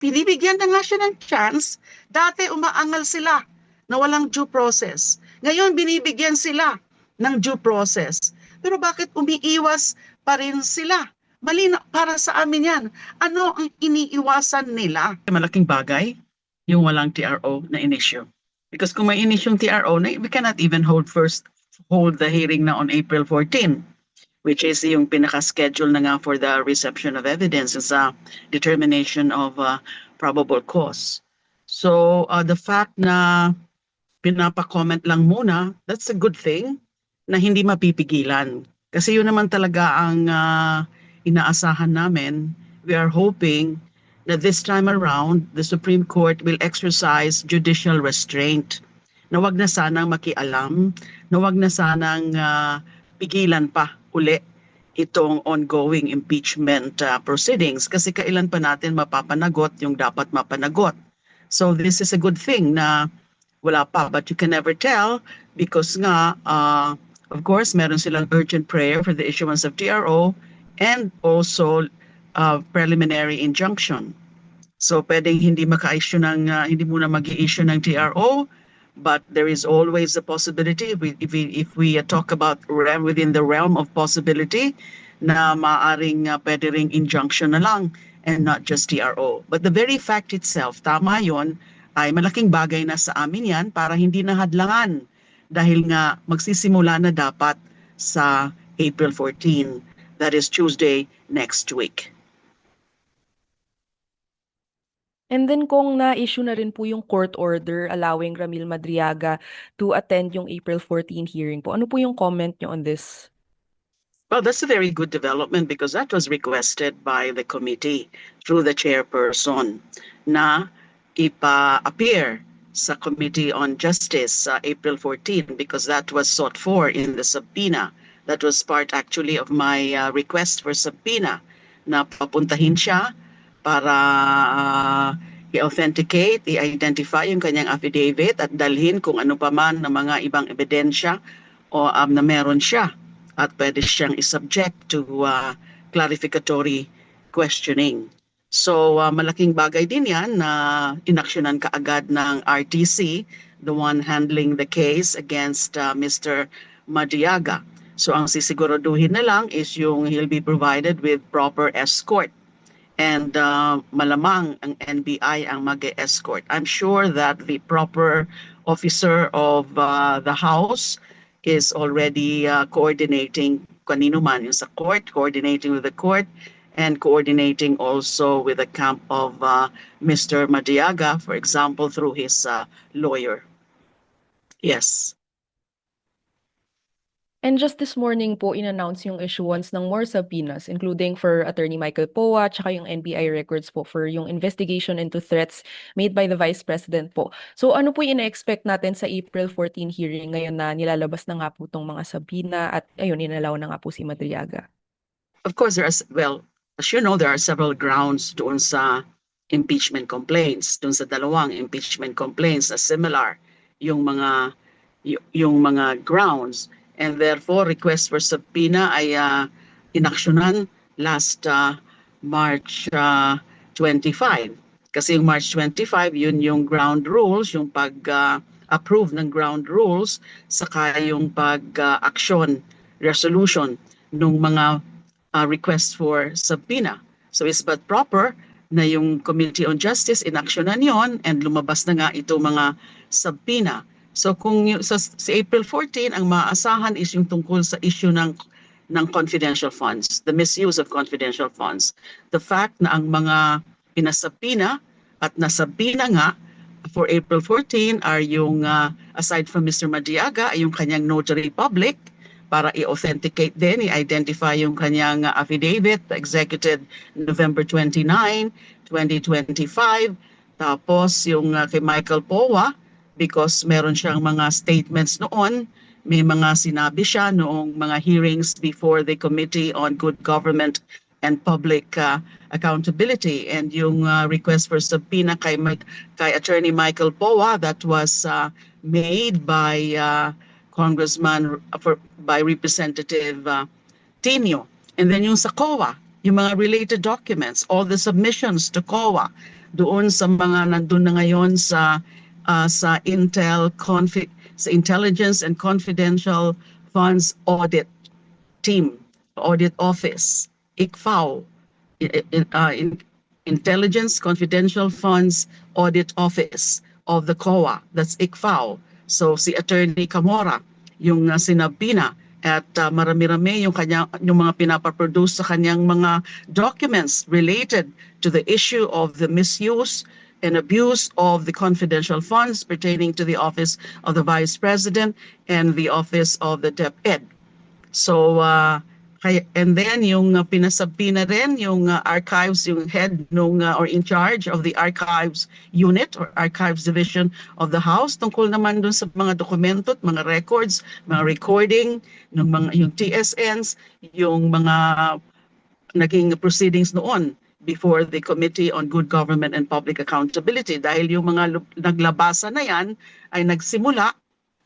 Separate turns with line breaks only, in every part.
Pinibigyan na nga siya ng chance. Dati umaangal sila na walang due process. Ngayon binibigyan sila ng due process. Pero bakit umiiwas pa rin sila? Mali na para sa amin yan. Ano ang iniiwasan nila? Malaking bagay yung walang TRO na inisyu. Because kung may inisyong TRO, we cannot even hold the hearing na on April 14, which is yung pinaka-schedule na nga for the reception of evidence sa determination of probable cause. So the fact na pinapa-comment lang muna, that's a good thing na hindi mapipigilan. Kasi yun naman talaga ang inaasahan namin. We are hoping that this time around, the Supreme Court will exercise judicial restraint. Na wag na sanang makialam, na wag na sanang pigilan pa uli itong ongoing impeachment proceedings kasi kailan pa natin mapapanagot yung dapat mapanagot. So this is a good thing na wala pa, but you can never tell because nga, of course, meron silang urgent prayer for the issuance of TRO and also preliminary injunction. So pwedeng hindi maka-issue ng, hindi muna mag-i-issue ng TRO, but there is always a possibility if we talk about within the realm of possibility na maaring pwede ring injunction na lang and not just TRO. But the very fact itself, tama yon, ay malaking bagay na sa amin yan para hindi na hadlangan dahil nga magsisimula na dapat sa April 14, that is Tuesday next week.
And then kung na-issue na rin po yung court order allowing Ramil Madriaga to attend yung April 14 hearing po, ano po yung comment nyo on this?
Well, that's a very good development because that was requested by the committee through the chairperson na ipa-appear sa Committee on Justice April 14 because that was sought for in the subpoena. That was part actually of my request for subpoena na papuntahin siya para i-authenticate, i-identify yung kanyang affidavit at dalhin kung ano pa man na mga ibang ebidensya o na meron siya at pwede siyang i-subject to clarificatory questioning. So malaking bagay din yan na inaksyonan kaagad ng RTC, the one handling the case against Mr. Madriaga. So ang sisiguraduhin na lang is yung he'll be provided with proper escort. And malamang ang NBI ang mag-escort. I'm sure that the proper officer of the House is already coordinating kanino man yung sa court, coordinating with the court, and coordinating also with the camp of Mr. Madriaga, for example, through his lawyer. Yes.
And just this morning po, in-announce yung issuance ng more subpoenas, including for Attorney Michael Poa, tsaka yung NBI records po for yung investigation into threats made by the Vice President po. So ano po yung ina-expect natin sa April 14 hearing ngayon na nilalabas na nga po itong mga subpoena at ayun, inalaw na nga po si Madriaga?
Of course, as you know, there are several grounds doon sa impeachment complaints, doon sa dalawang impeachment complaints na similar yung mga grounds. And therefore, request for subpoena ay inaksyonan last March 25. Kasi yung March 25, yun yung ground rules, yung pag-approve ng ground rules, saka yung pag-action, resolution ng mga request for subpoena. So it's but proper na yung Committee on Justice inaksyonan yon and lumabas na nga ito mga subpoena. So kung sa April 14, ang maaasahan is yung tungkol sa issue ng confidential funds, the misuse of confidential funds. The fact na ang mga pinasabina at nasabina nga for April 14 are yung, aside from Mr. Madriaga, ay yung kanyang notary public para i-authenticate din, i-identify yung kanyang affidavit executed November 29, 2025. Tapos yung kay Michael Poa, because meron siyang mga statements noon, may mga sinabi siya noong mga hearings before the Committee on Good Government and Public Accountability. And yung request for subpoena kay Attorney Michael Poa that was made by by Representative Tino. And then yung sa COA, yung mga related documents, all the submissions to COA doon sa mga nandun na ngayon sa sa Intelligence and Confidential Funds Audit Team, Audit Office, ICFAO, Intelligence Confidential Funds Audit Office of the COA, that's ICFAO. So si Attorney Camora, yung sinabi na, at marami-rami yung mga pinapaproduce sa kanyang mga documents related to the issue of the misuse and abuse of the confidential funds pertaining to the office of the Vice President and the office of the DepEd. So, and then yung pinasabi na rin yung archives, yung head nung or in charge of the archives unit or archives division of the House tungkol naman dun sa mga dokumento at mga records, mga recording, yung TSNs, yung mga naging proceedings noon before the Committee on Good Government and Public Accountability dahil yung mga naglabasa na yan ay nagsimula,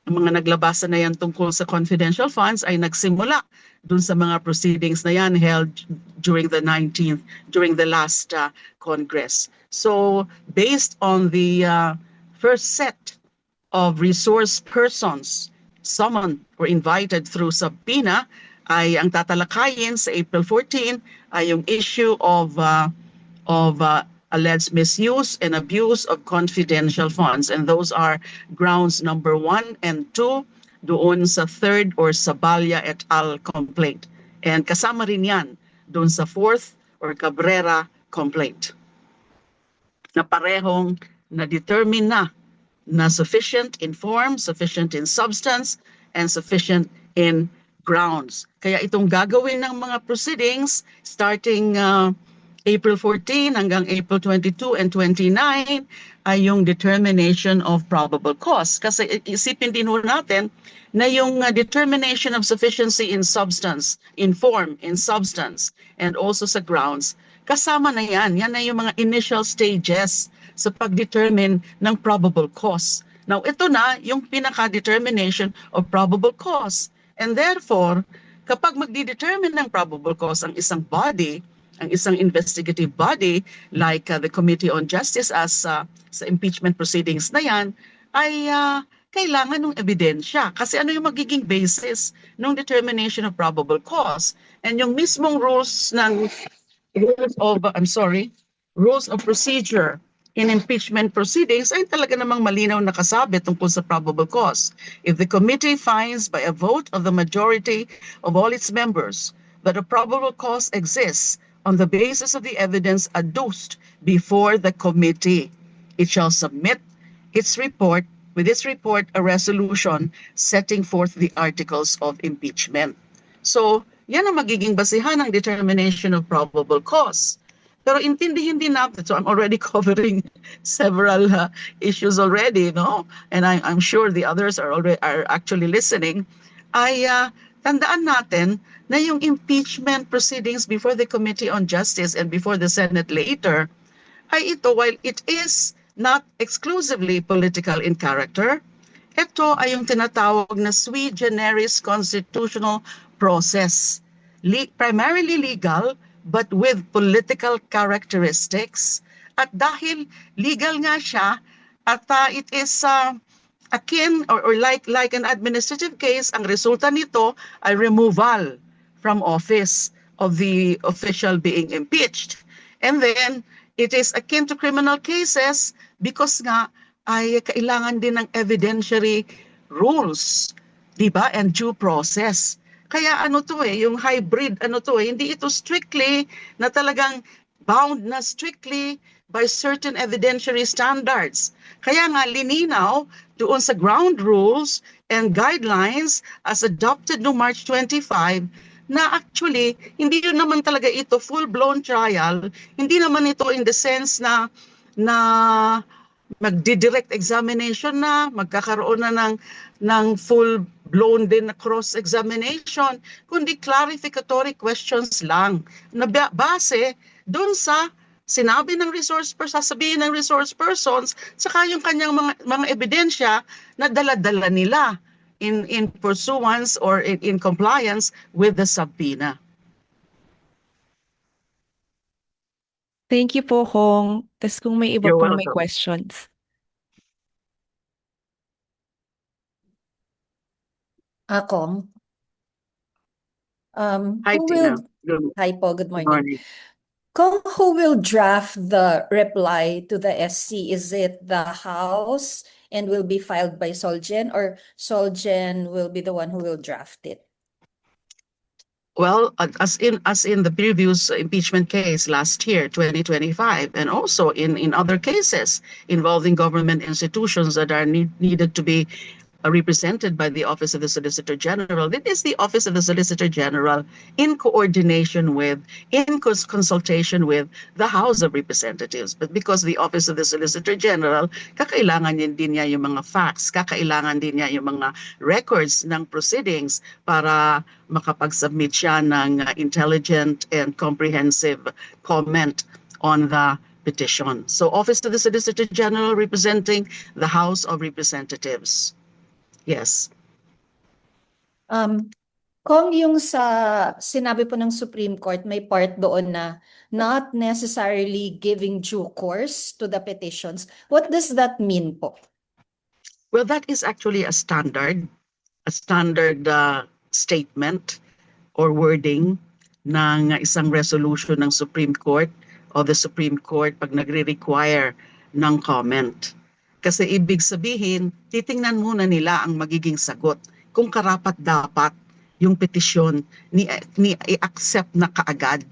ang mga naglabasa na yan tungkol sa confidential funds ay nagsimula dun sa mga proceedings na yan held during the last Congress. So based on the first set of resource persons summoned or invited through subpoena, ay ang tatalakayin sa April 14 ay yung issue of alleged misuse and abuse of confidential funds. And those are grounds number 1 and 2 doon sa 3rd or Saballa et al. Complaint. And kasama rin yan doon sa 4th or Cabrera complaint. Na parehong na-determine na sufficient in form, sufficient in substance, and sufficient in grounds. Kaya itong gagawin ng mga proceedings starting April 14 hanggang April 22 and 29 ay yung determination of probable cause. Kasi isipin din ho natin na yung determination of sufficiency in substance, in form, in substance, and also sa grounds, kasama na yan. Yan na yung mga initial stages sa pag-determine ng probable cause. Now, ito na yung pinaka-determination of probable cause. And therefore, kapag magdi-determine ng probable cause ang isang body, ang isang investigative body like the Committee on Justice as sa impeachment proceedings na yan, ay kailangan ng ebidensya. Kasi ano yung magiging basis ng determination of probable cause? And yung mismong rules of procedure in impeachment proceedings ay talaga namang malinaw nakasabi tungkol sa probable cause. If the committee finds by a vote of the majority of all its members that a probable cause exists on the basis of the evidence adduced before the committee, it shall submit with its report a resolution setting forth the articles of impeachment. So, yan ang magiging basihan ng determination of probable cause. Pero intindihin din natin, so I'm already covering several issues already, no? And I'm sure the others are actually listening. Ay tandaan natin na yung impeachment proceedings before the Committee on Justice and before the Senate later, ay ito, while it is not exclusively political in character, ito ay yung tinatawag na sui generis constitutional process. Primarily legal, but with political characteristics. At dahil legal nga siya, at it is akin or like an administrative case, ang resulta nito ay removal from office of the official being impeached. And then, it is akin to criminal cases because nga ay kailangan din ng evidentiary rules, di ba? And due process. Kaya yung hybrid hindi ito strictly na talagang bound na strictly by certain evidentiary standards. Kaya nga lininaw doon sa ground rules and guidelines as adopted no March 25 na actually hindi yun naman talaga ito full-blown trial, hindi naman ito in the sense na magdi-direct examination na, magkakaroon na ng full-blown din na cross-examination, kundi clarificatory questions lang na base doon sa sinabi ng sasabihin ng resource persons, saka yung kanyang mga ebidensya na dala-dala nila in pursuance or in compliance with the subpoena.
Thank you po, Kong. Tas kung may iba
You're
pang may
welcome.
questions.
Kong,
Hi,
who
Tina.
will,
Good
hi po, good morning.
morning.
Kong, who will draft the reply to the SC? Is it the House and will be filed by Solgen, or Solgen will be the one who will draft it?
Well, as in the previous impeachment case last year, 2025, and also in other cases involving government institutions that are needed to be represented by the Office of the Solicitor General. It is the Office of the Solicitor General in coordination with, in consultation with the House of Representatives. But because the Office of the Solicitor General, kakailangan din niya yung mga facts, kakailangan din niya yung mga records ng proceedings para makapag-submit siya ng intelligent and comprehensive comment on the petition. So Office of the Solicitor General representing the House of Representatives. Yes.
Kung yung sa sinabi po ng Supreme Court, may part doon na not necessarily giving due course to the petitions. What does that mean po?
Well, that is actually a standard statement or wording ng isang resolution ng Supreme Court o the Supreme Court pag nagre-require ng comment. Kasi ibig sabihin, titingnan muna nila ang magiging sagot kung karapat-dapat yung petisyon ni i-accept na kaagad.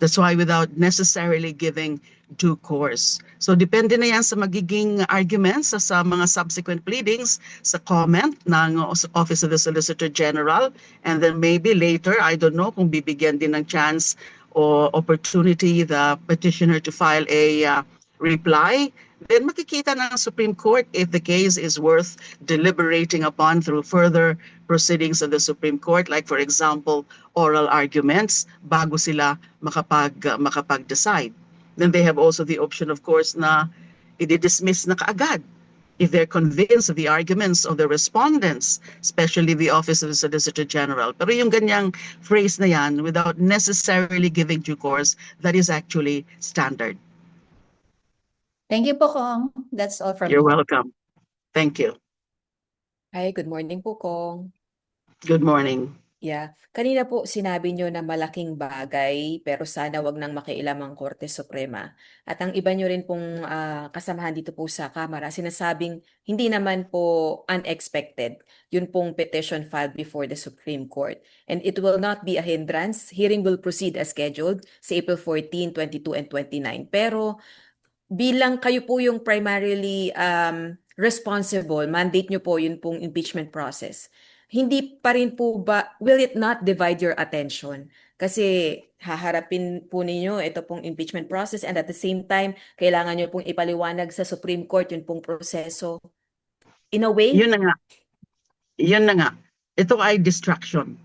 That's why without necessarily giving due course. So depende na yan sa magiging arguments sa mga subsequent pleadings, sa comment ng Office of the Solicitor General, and then maybe later, I don't know, kung bibigyan din ng chance or opportunity the petitioner to file a reply, then makikita ng Supreme Court if the case is worth deliberating upon through further proceedings of the Supreme Court, like for example, oral arguments, bago sila makapag-decide. Then they have also the option, of course, na i-dismiss na kaagad if they're convinced of the arguments of the respondents, especially the Office of the Solicitor General. Pero yung ganyang phrase na yan, without necessarily giving due course, that is actually standard.
Thank you po, Kong. That's all from
You're
me.
welcome. Thank you.
Hi, good morning po, Kong.
Good morning.
Yeah, kanina po sinabi nyo na malaking bagay pero sana wag nang makialam ang Korte Suprema. At ang iba nyo rin pong kasamahan dito po sa Kamara, sinasabing hindi naman po unexpected yun pong petition filed before the Supreme Court. And it will not be a hindrance. Hearing will proceed as scheduled sa April 14, 22, and 29. Pero bilang kayo po yung primarily responsible, mandate nyo po yun pong impeachment process. Hindi pa rin po ba, will it not divide your attention? Kasi haharapin po ninyo ito pong impeachment process and at the same time, kailangan nyo pong ipaliwanag sa Supreme Court yun pong proseso. In a way,
Yun na nga. Yun na nga. Ito ay distraction.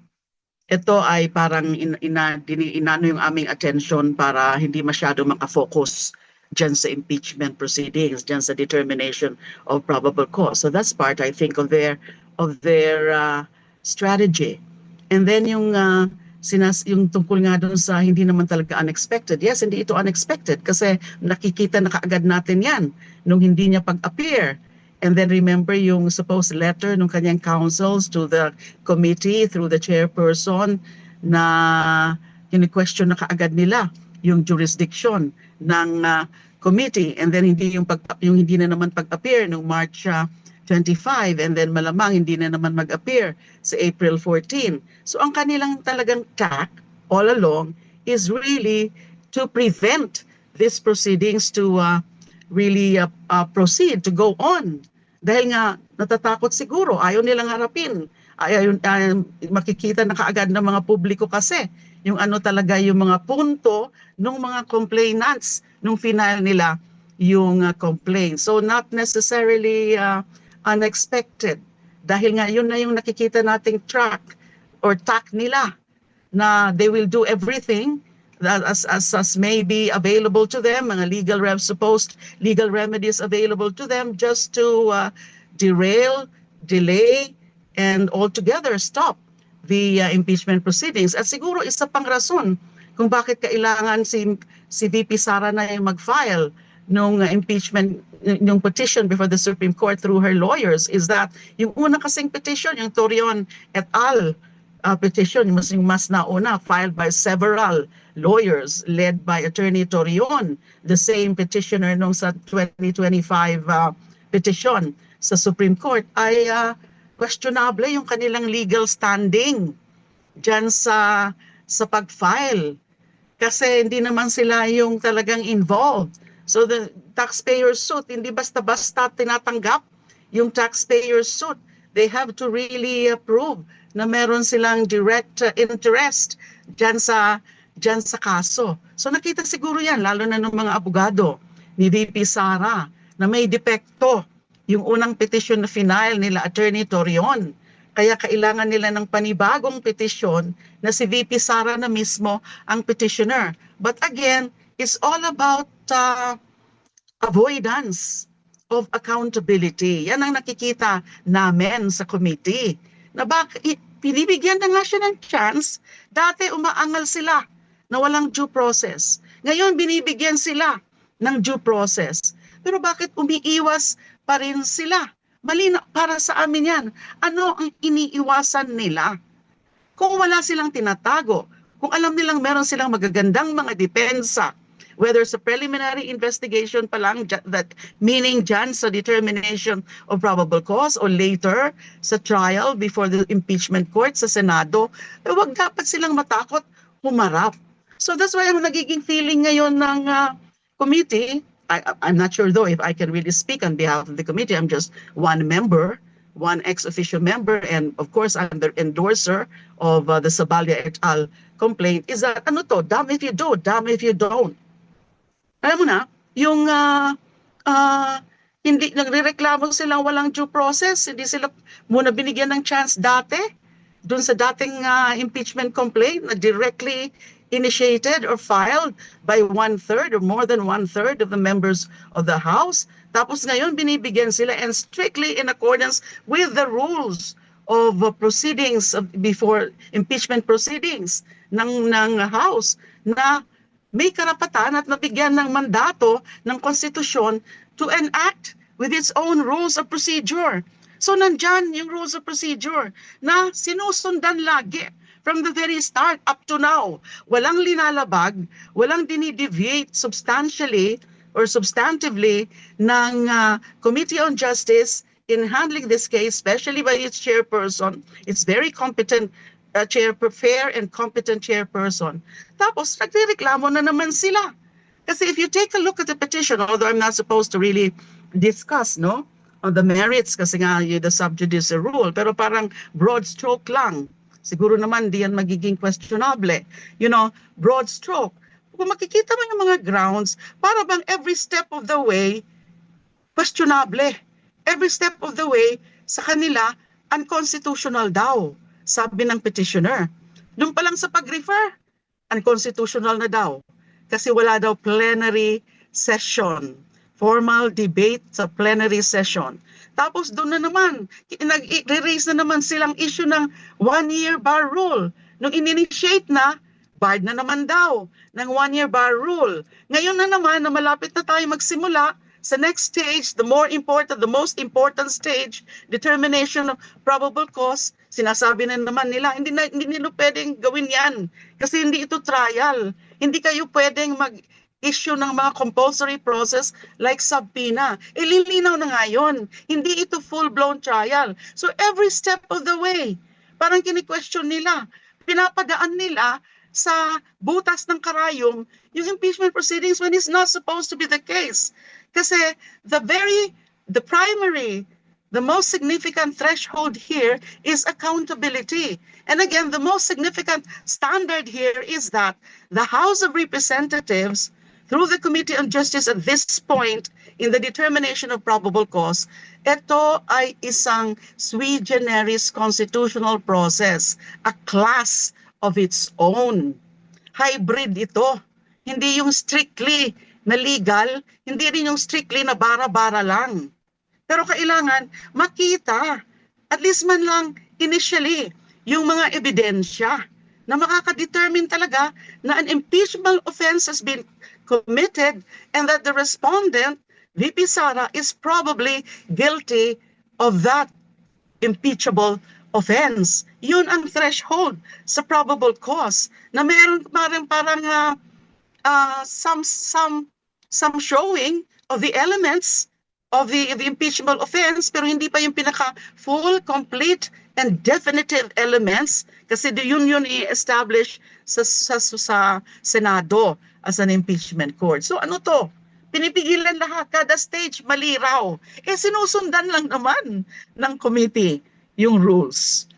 Ito ay parang inano yung aming attention para hindi masyado makafocus dyan sa impeachment proceedings, dyan sa determination of probable cause. So that's part, I think, of their strategy. And then yung tungkol nga doon sa hindi naman talaga unexpected. Yes, hindi ito unexpected kasi nakikita na kaagad natin yan nung hindi niya pag-appear. And then remember yung supposed letter ng kanyang counsels to the committee through the chairperson na question na kaagad nila yung jurisdiction ng committee, and then yung hindi na naman pag-appear nung March 25, and then malamang hindi na naman mag-appear sa April 14. So ang kanilang talagang tack all along is really to prevent these proceedings to really proceed, to go on. Dahil nga natatakot siguro, ayaw nilang harapin. Ayaw makikita na kaagad ng mga publiko kasi yung ano talaga yung mga punto ng mga complainants nung final nila yung complaint. So not necessarily unexpected. Dahil nga yun na yung nakikita nating track or tack nila na they will do everything that as may be available to them, mga supposed legal remedies available to them just to derail, delay, and altogether stop the impeachment proceedings. At siguro isa pang rason kung bakit kailangan si VP Sara na yung mag-file nung impeachment, yung petition before the Supreme Court through her lawyers, is that yung una kasing petition, yung Torion et al. Petition, yung mas nauna, filed by several lawyers led by Attorney Torion, the same petitioner nung sa 2025 petition sa Supreme Court, ay questionable yung kanilang legal standing dyan sa pag-file. Kasi hindi naman sila yung talagang involved. So the taxpayer's suit, hindi basta-basta tinatanggap yung taxpayer's suit. They have to really prove na meron silang direct interest dyan sa kaso. So nakita siguro yan, lalo na ng mga abogado ni VP Sara, na may depekto yung unang petition na final nila Attorney Torion. Kaya kailangan nila ng panibagong petition na si VP Sara na mismo ang petitioner. But again, it's all about avoidance of accountability. Yan ang nakikita namin sa committee. Na pinibigyan na nga siya ng chance, dati umaangal sila na walang due process. Ngayon binibigyan sila ng due process. Pero bakit umiiwas pa rin sila? Mali na para sa amin yan. Ano ang iniiwasan nila? Kung wala silang tinatago, kung alam nilang meron silang magagandang mga depensa, whether sa preliminary investigation pa lang, that meaning dyan sa determination of probable cause, or later sa trial before the impeachment court sa Senado, wag dapat silang matakot humarap. So that's why ang nagiging feeling ngayon ng committee, I'm not sure though if I can really speak on behalf of the committee. I'm just one member, one ex-officio member, and of course I'm the endorser of the Sabalia et al. Complaint, is that ano to, damn if you do, damn if you don't. Alam mo na, yung hindi nagrereklamo silang walang due process, hindi sila muna binigyan ng chance dati dun sa dating impeachment complaint na directly initiated or filed by 1/3 or more than 1/3 of the members of the House. Tapos ngayon binibigyan sila, and strictly in accordance with the rules of proceedings before impeachment proceedings ng House, na may karapatan at nabigyan ng mandato ng konstitusyon to enact with its own rules of procedure. So nandyan yung rules of procedure na sinusundan lagi from the very start up to now. Walang linalabag, walang dinideviate substantially or substantively ng Committee on Justice in handling this case, especially by its chairperson. It's very competent fair and competent chairperson. Tapos nagrereklamo na naman sila. Kasi if you take a look at the petition, although I'm not supposed to really discuss on the merits kasi nga the sub judice rule, pero parang broad stroke lang. Siguro naman di yan magiging questionable. Broad stroke. Kung makikita mo yung mga grounds, para bang every step of the way, questionable. Every step of the way, sa kanila, unconstitutional daw, sabi ng petitioner. Doon pa lang sa pag-refer, unconstitutional na daw. Kasi wala daw plenary session, formal debate sa plenary session. Tapos doon na naman, nag-raise na naman silang issue ng 1-year bar rule. Nung in-initiate na, barred na naman daw ng 1-year bar rule. Ngayon na naman na malapit na tayo magsimula sa next stage, the most important stage, determination of probable cause, sinasabi na naman nila, hindi nila pwedeng gawin yan kasi hindi ito trial. Hindi kayo pwedeng mag-issue ng mga compulsory process like subpoena. Lilinaw na nga yun. Hindi ito full-blown trial. So every step of the way, parang kini-question nila, pinapadaan nila sa butas ng karayom yung impeachment proceedings when it's not supposed to be the case. Kasi the most significant threshold here is accountability. And again, the most significant standard here is that the House of Representatives, through the Committee on Justice at this point in the determination of probable cause, ito ay isang sui generis constitutional process, a class of its own. Hybrid ito. Hindi yung strictly na legal, hindi rin yung strictly na bara-bara lang. Pero kailangan makita, at least man lang initially, yung mga ebidensya na makaka-determine talaga na an impeachable offense has been committed and that the respondent, VP Sara, is probably guilty of that impeachable offense. Yun ang threshold sa probable cause na meron parang some showing of the elements of the impeachable offense pero hindi pa yung pinaka full, complete, and definitive elements kasi yun i-establish sa Senado as an impeachment court. So ano to? Pinipigilan lahat, kada stage mali raw. Sinusundan lang naman ng committee yung rules.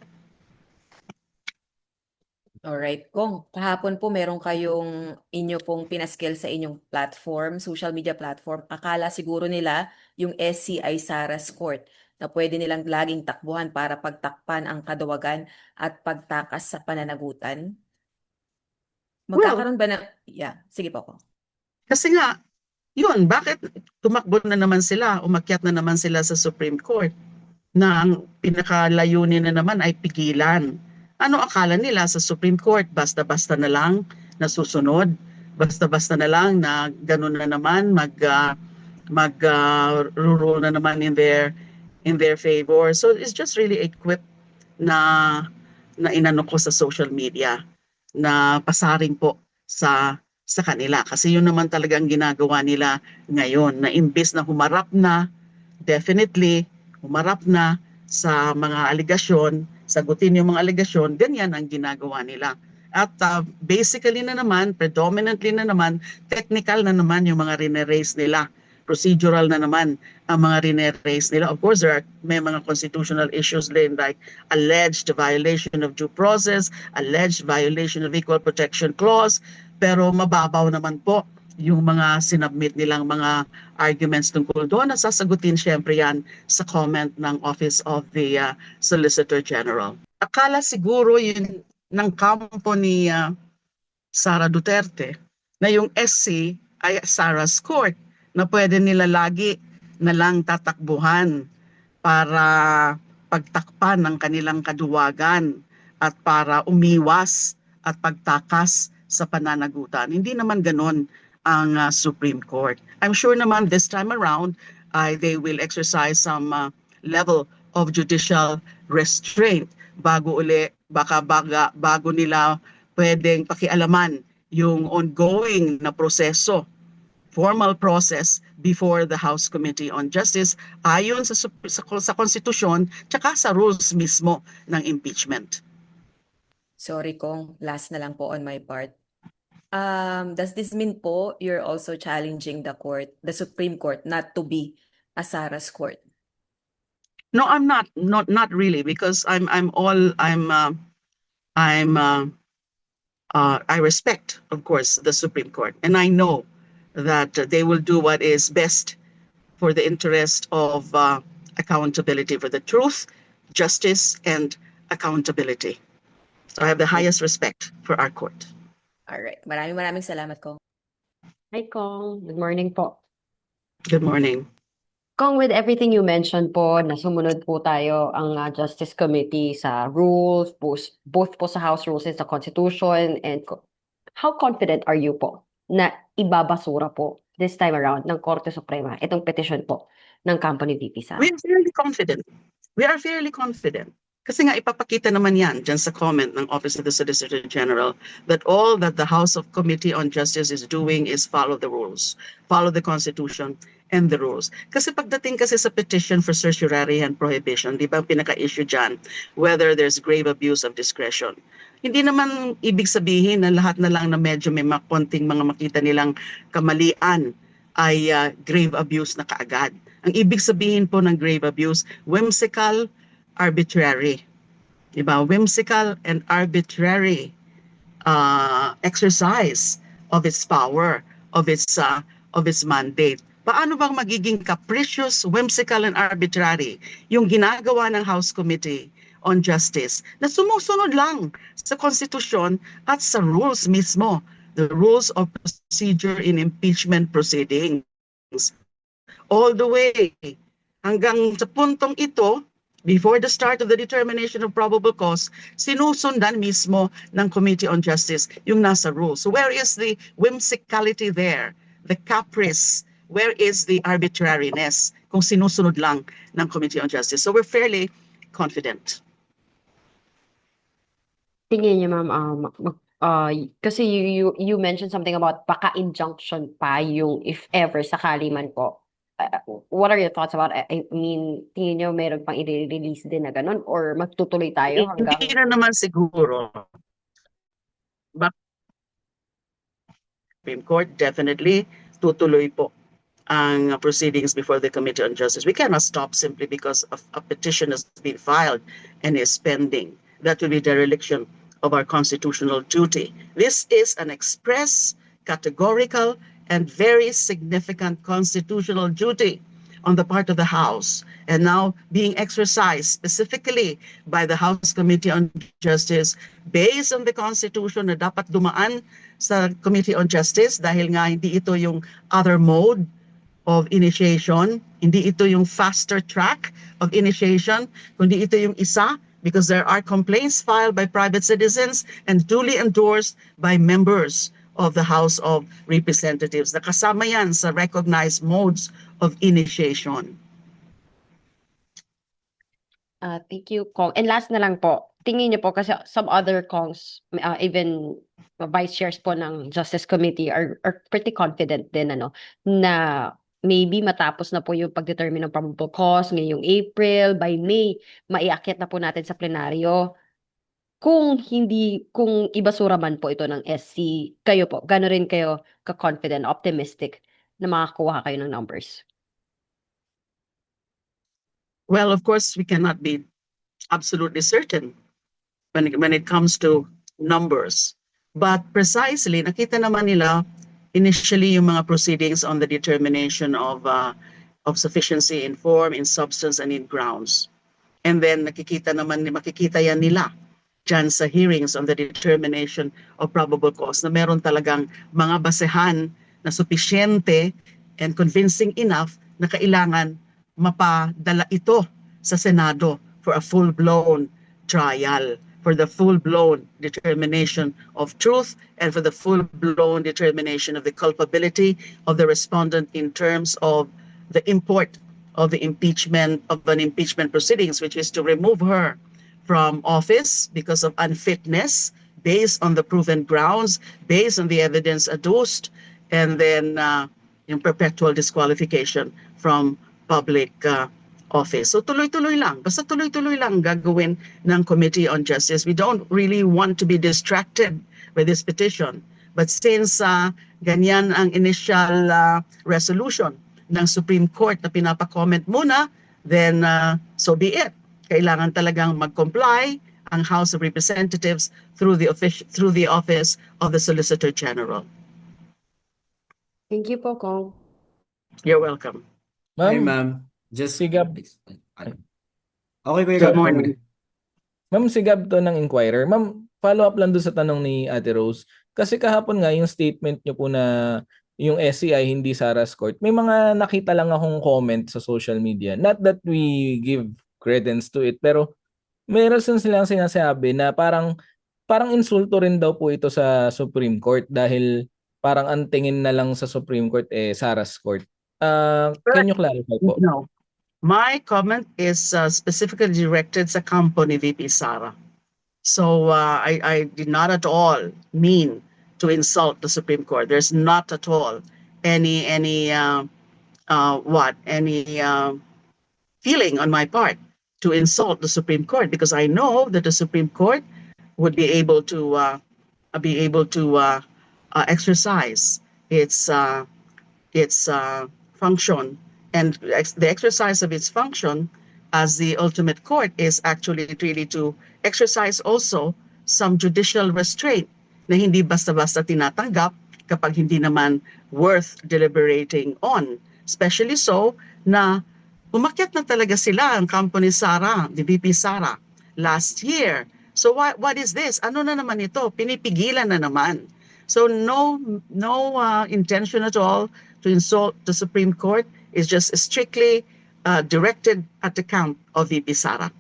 Alright, Kong, kahapon po meron kayong inyo pong pinascale sa inyong platform, social media platform. Akala siguro nila yung SC ay Sara's Court na pwede nilang laging takbuhan para pagtakpan ang kadawagan at pagtakas sa pananagutan. Magkakaroon ba ng... Yeah, sige po, Kong.
Kasi nga, yun, bakit tumakbo na naman sila, umakyat na naman sila sa Supreme Court na ang pinakalayunin na naman ay pigilan. Ano akala nila sa Supreme Court? Basta-basta na lang nasusunod? Basta-basta na lang na ganun na naman rule na naman in their favor. So it's just really a quip na inano ko sa social media na pasaring po sa kanila. Kasi yun naman talagang ginagawa nila ngayon na imbis na humarap na, definitely humarap na sa mga aligasyon, sagutin yung mga aligasyon, ganyan ang ginagawa nila. At basically na naman, predominantly na naman, technical na naman yung mga rine-raise nila. Procedural na naman ang mga rine-raise nila. Of course, may mga constitutional issues din like alleged violation of due process, alleged violation of Equal Protection Clause, pero mababaw naman po yung mga sinubmit nilang mga arguments tungkol doon na sasagutin syempre yan sa comment ng Office of the Solicitor General. Akala siguro yun ng kampo ni Sara Duterte na yung SC ay Sara's Court na pwede nila lagi na lang tatakbuhan para pagtakpan ng kanilang kaduwagan at para umiwas at pagtakas sa pananagutan. Hindi naman ganon ang Supreme Court. I'm sure naman this time around they will exercise some level of judicial restraint bago nila pwedeng pakialaman yung ongoing na proseso, formal process before the House Committee on Justice ayon sa konstitusyon tsaka sa rules mismo ng impeachment.
Sorry, Kong. Last na lang po on my part. Does this mean po you're also challenging the Supreme Court not to be a Sara's Court?
No, I'm not really because I respect, of course, the Supreme Court, and I know that they will do what is best for the interest of accountability for the truth, justice, and accountability. So I have the highest respect for our court.
Alright. Maraming salamat, Kong.
Hi, Kong. Good morning po.
Good morning.
Kong, with everything you mentioned po, na sumunod po tayo ang Justice Committee sa rules, both po sa House rules and sa Constitution. And how confident are you po na ibabasura po this time around ng Korte Suprema itong petition po ng kampo ni VP Sara?
We are fairly confident. We are fairly confident. Kasi nga ipapakita naman yan dyan sa comment ng Office of the Solicitor General that all that the House of Committee on Justice is doing is follow the rules, follow the Constitution and the rules. Kasi pagdating kasi sa petition for certiorari and prohibition, di ba pinaka-issue dyan, whether there's grave abuse of discretion. Hindi naman ibig sabihin na lahat na lang na medyo may konting mga makita nilang kamalian ay grave abuse na kaagad. Ang ibig sabihin po ng grave abuse, whimsical, arbitrary, diba? Whimsical and arbitrary exercise of its power, of its mandate. Paano bang magiging capricious, whimsical, and arbitrary yung ginagawa ng House Committee on Justice na sumusunod lang sa konstitusyon at sa rules mismo, the rules of procedure in impeachment proceedings, all the way hanggang sa puntong ito, before the start of the determination of probable cause, sinusundan mismo ng Committee on Justice yung nasa rules. So where is the whimsicality there? The caprice? Where is the arbitrariness kung sinusunod lang ng Committee on Justice? So we're fairly confident.
Tingin niyo, ma'am, kasi you mentioned something about baka injunction pa yung if ever sakali man po. What are your thoughts about it? I mean, tingin niyo meron pang i-release din na ganun or magtutuloy tayo hanggang
Hindi na naman siguro. But Supreme Court definitely tutuloy po ang proceedings before the Committee on Justice. We cannot stop simply because a petition has been filed and is pending. That will be dereliction of our constitutional duty. This is an express, categorical, and very significant constitutional duty on the part of the House, and now being exercised specifically by the House Committee on Justice based on the Constitution na dapat dumaan sa Committee on Justice dahil nga hindi ito yung other mode of initiation, hindi ito yung faster track of initiation, kundi ito yung isa because there are complaints filed by private citizens and duly endorsed by members of the House of Representatives. Nakasama yan sa recognized modes of initiation.
Thank you, Kong. And last na lang po, tingin niyo po kasi some other Kongs, even vice chairs po ng Justice Committee are pretty confident din na maybe matapos na po yung pagdetermine ng probable cause ngayong April, by May, maiakyat na po natin sa plenaryo. Kung ibasura man po ito ng SC, kayo po, gano'n rin kayo ka-confident, optimistic na makakuha kayo ng numbers?
Well, of course, we cannot be absolutely certain when it comes to numbers. But precisely, nakita naman nila initially yung mga proceedings on the determination of sufficiency in form, in substance, and in grounds. And then makikita yan nila dyan sa hearings on the determination of probable cause na meron talagang mga basehan na supisyente and convincing enough na kailangan mapadala ito sa Senado for a full-blown trial, for the full-blown determination of truth, and for the full-blown determination of the culpability of the respondent in terms of the import of the impeachment, of an impeachment proceedings, which is to remove her from office because of unfitness based on the proven grounds, based on the evidence adduced, and then yung perpetual disqualification from public office. So tuloy-tuloy lang. Basta tuloy-tuloy lang gagawin ng Committee on Justice. We don't really want to be distracted by this petition. But since ganyan ang initial resolution ng Supreme Court na pinapa-comment muna, then so be it. Kailangan talagang mag-comply ang House of Representatives through the office of the Solicitor General.
Thank you po, Kong.
You're welcome.
Hi,
Ma'am,
ma'am. Just
si Gab.
Okay, Kuya
Good
Gab.
morning.
Ma'am, si Gab to ng Inquirer. Ma'am, follow up lang doon sa tanong ni Ate Rose. Kasi kahapon nga yung statement niyo po na yung SCI hindi Sarah's Court. May mga nakita lang akong comment sa social media. Not that we give credence to it, pero meron silang sinasabi na parang insulto rin daw po ito sa Supreme Court dahil parang ang tingin na lang sa Supreme Court Sarah's Court. Can you clarify po?
No. My comment is specifically directed sa kampo ni VP Sara. So I did not at all mean to insult the Supreme Court. There's not at all any feeling on my part to insult the Supreme Court, because I know that the Supreme Court would be able to exercise its function, and the exercise of its function as the ultimate court is actually really to exercise also some judicial restraint na hindi basta-basta tinatanggap kapag hindi naman worth deliberating on. Especially so na umakyat na talaga sila ang kampo ni Sara, ni VP Sara, last year. So what is this? Ano na naman ito? Pinipigilan na naman. So no intention at all to insult the Supreme Court. It's just strictly directed at the camp of VP Sara.